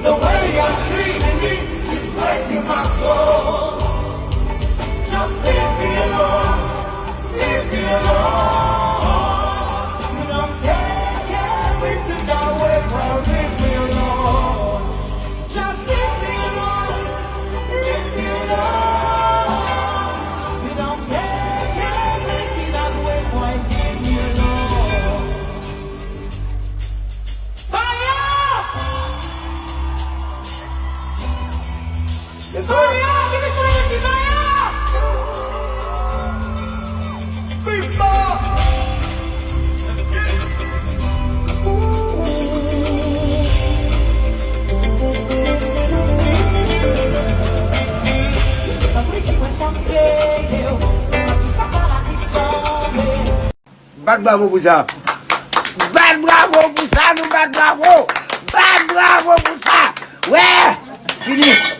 The way you're treating me is breaking my soul. Just leave me alone. Leave me alone. You don't take everything that way, well, leave me alone. Just leave me alone. Leave me alone. You don't take everything that way, well, leave me alone. Bayo! Yes, sir. Bayo, give me some energy, Bayo! Big ball! Bad bravo pour ça. Bad bravo pour ça, nous bad bravo. Bad bravo pour ça. Ouais, fini.